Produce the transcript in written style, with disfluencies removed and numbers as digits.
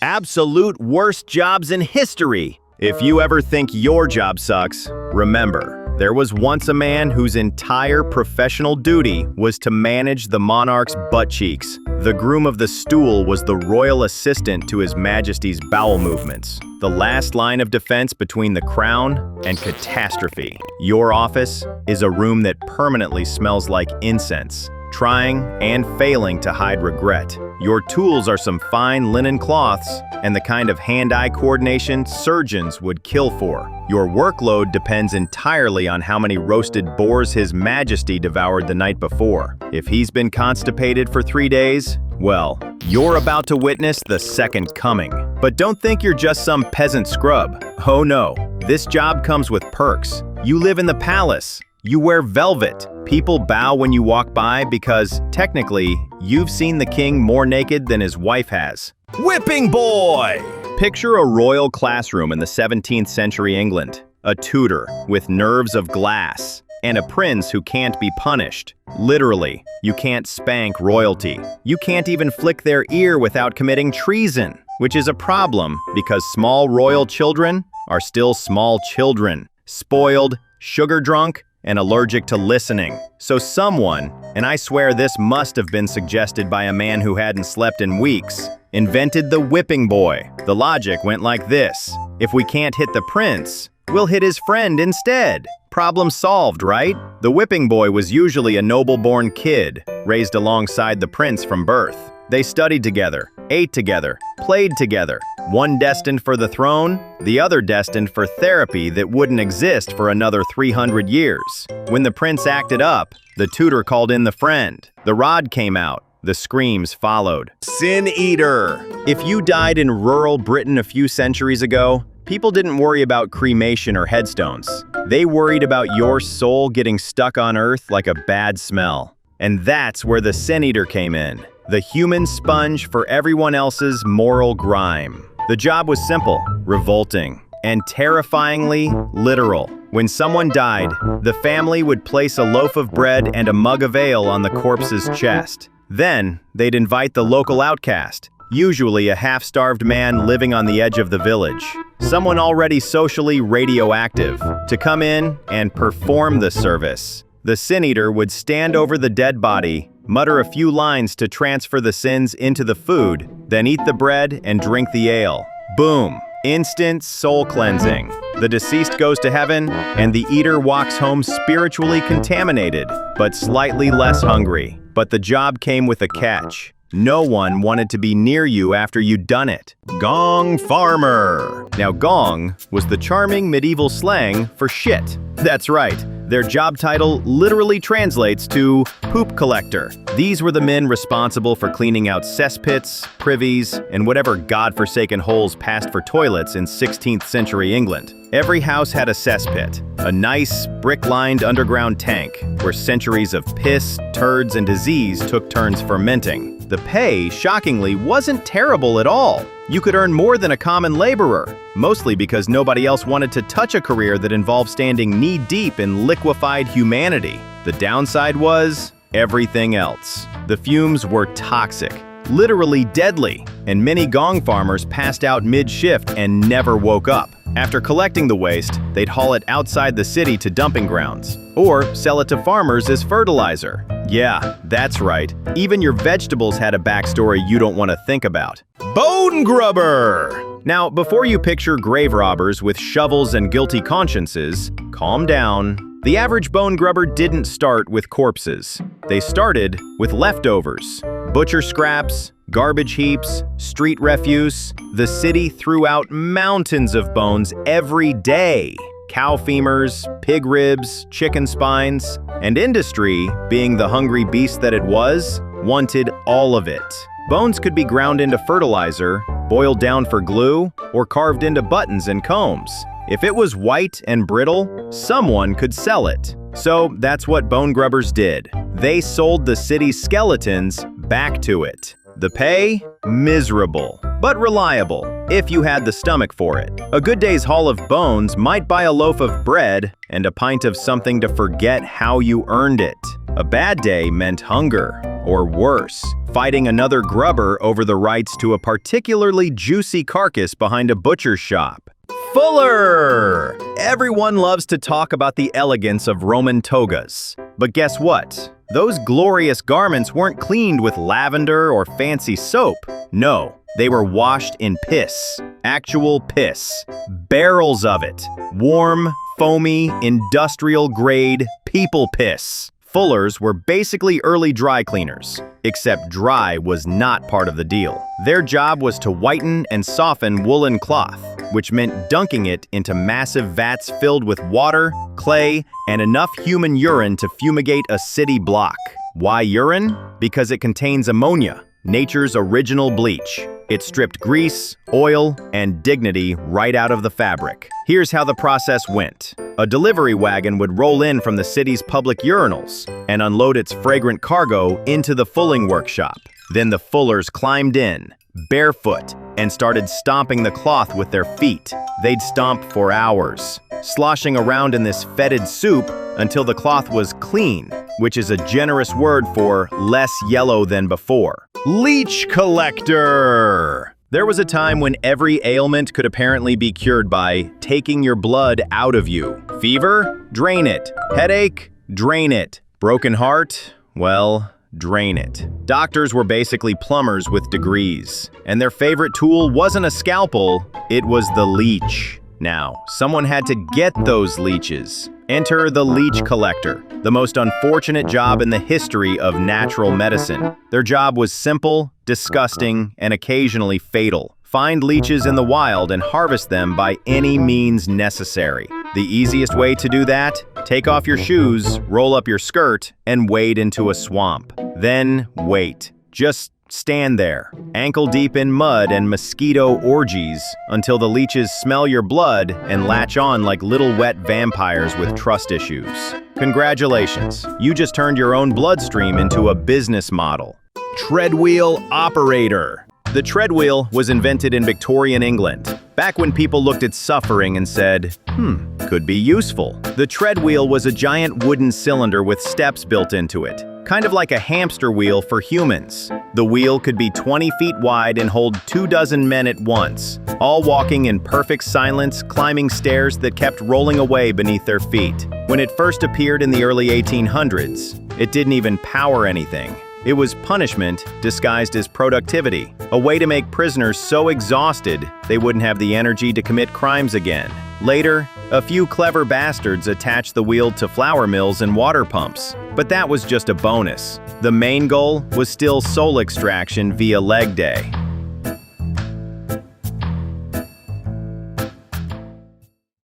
Absolute worst jobs in history. If you ever think your job sucks, remember, there was once a man whose entire professional duty was to manage the monarch's butt cheeks. The groom of the stool was the royal assistant to His Majesty's bowel movements, the last line of defense between the crown and catastrophe. Your office is a room that permanently smells like incense, trying and failing to hide regret. Your tools are some fine linen cloths and the kind of hand-eye coordination surgeons would kill for. Your workload depends entirely on how many roasted boars His Majesty devoured the night before. If he's been constipated for 3 days, well, you're about to witness the second coming. But don't think you're just some peasant scrub. Oh no, this job comes with perks. You live in the palace. You wear velvet. People bow when you walk by because, technically, you've seen the king more naked than his wife has. Whipping boy! Picture a royal classroom in the 17th century England. A tutor with nerves of glass. And a prince who can't be punished. Literally, you can't spank royalty. You can't even flick their ear without committing treason, which is a problem because small royal children are still small children. Spoiled, sugar-drunk, and allergic to listening. So someone, and I swear this must have been suggested by a man who hadn't slept in weeks, invented the whipping boy. The logic went like this: if we can't hit the prince, we'll hit his friend instead. Problem solved, right? The whipping boy was usually a noble-born kid, raised alongside the prince from birth. They studied together, ate together, played together. One destined for the throne, the other destined for therapy that wouldn't exist for another 300 years. When the prince acted up, the tutor called in the friend. The rod came out. The screams followed. Sin eater! If you died in rural Britain a few centuries ago, people didn't worry about cremation or headstones. They worried about your soul getting stuck on earth like a bad smell. And that's where the sin eater came in. The human sponge for everyone else's moral grime. The job was simple, revolting, and terrifyingly literal. When someone died, the family would place a loaf of bread and a mug of ale on the corpse's chest. Then, they'd invite the local outcast, usually a half-starved man living on the edge of the village, someone already socially radioactive, to come in and perform the service. The sin eater would stand over the dead body, mutter a few lines to transfer the sins into the food, then eat the bread and drink the ale. Boom! Instant soul cleansing. The deceased goes to heaven, and the eater walks home spiritually contaminated, but slightly less hungry. But the job came with a catch. No one wanted to be near you after you'd done it. Gong farmer. Now, gong was the charming medieval slang for shit. That's right. Their job title literally translates to poop collector. These were the men responsible for cleaning out cesspits, privies, and whatever godforsaken holes passed for toilets in 16th century England. Every house had a cesspit, a nice, brick-lined underground tank where centuries of piss, turds, and disease took turns fermenting. The pay, shockingly, wasn't terrible at all. You could earn more than a common laborer, mostly because nobody else wanted to touch a career that involved standing knee-deep in liquefied humanity. The downside was everything else. The fumes were toxic, literally deadly, and many gong farmers passed out mid-shift and never woke up. After collecting the waste, they'd haul it outside the city to dumping grounds, or sell it to farmers as fertilizer. Yeah, that's right. Even your vegetables had a backstory you don't want to think about. Bone grubber! Now, before you picture grave robbers with shovels and guilty consciences, calm down. The average bone grubber didn't start with corpses. They started with leftovers, butcher scraps, garbage heaps, street refuse. The city threw out mountains of bones every day. Cow femurs, pig ribs, chicken spines, and industry, being the hungry beast that it was, wanted all of it. Bones could be ground into fertilizer, boiled down for glue, or carved into buttons and combs. If it was white and brittle, someone could sell it. So that's what bone grubbers did. They sold the city's skeletons back to it. The pay? Miserable, but reliable, if you had the stomach for it. A good day's haul of bones might buy a loaf of bread and a pint of something to forget how you earned it. A bad day meant hunger, or worse, fighting another grubber over the rights to a particularly juicy carcass behind a butcher's shop. Fuller! Everyone loves to talk about the elegance of Roman togas. But guess what? Those glorious garments weren't cleaned with lavender or fancy soap. No, they were washed in piss. Actual piss. Barrels of it. Warm, foamy, industrial-grade people piss. Fullers were basically early dry cleaners, except dry was not part of the deal. Their job was to whiten and soften woolen cloth, which meant dunking it into massive vats filled with water, clay, and enough human urine to fumigate a city block. Why urine? Because it contains ammonia, nature's original bleach. It stripped grease, oil, and dignity right out of the fabric. Here's how the process went. A delivery wagon would roll in from the city's public urinals and unload its fragrant cargo into the fulling workshop. Then the fullers climbed in, barefoot, and started stomping the cloth with their feet. They'd stomp for hours, sloshing around in this fetid soup until the cloth was clean, which is a generous word for less yellow than before. Leech collector! There was a time when every ailment could apparently be cured by taking your blood out of you. Fever? Drain it. Headache? Drain it. Broken heart? Well, drain it. Doctors were basically plumbers with degrees, and their favorite tool wasn't a scalpel, it was the leech. Now, someone had to get those leeches. Enter the leech collector, the most unfortunate job in the history of natural medicine. Their job was simple, disgusting, and occasionally fatal. Find leeches in the wild and harvest them by any means necessary. The easiest way to do that? Take off your shoes, roll up your skirt, and wade into a swamp. Then wait. Just stand there, ankle deep in mud and mosquito orgies, until the leeches smell your blood and latch on like little wet vampires with trust issues. Congratulations, you just turned your own bloodstream into a business model. Treadwheel operator. The treadwheel was invented in Victorian England, back when people looked at suffering and said, could be useful. The treadwheel was a giant wooden cylinder with steps built into it, kind of like a hamster wheel for humans. The wheel could be 20 feet wide and hold 24 men at once, all walking in perfect silence, climbing stairs that kept rolling away beneath their feet. When it first appeared in the early 1800s, it didn't even power anything. It was punishment disguised as productivity, a way to make prisoners so exhausted they wouldn't have the energy to commit crimes again. Later, a few clever bastards attached the wheel to flour mills and water pumps, but that was just a bonus. The main goal was still soul extraction via leg day.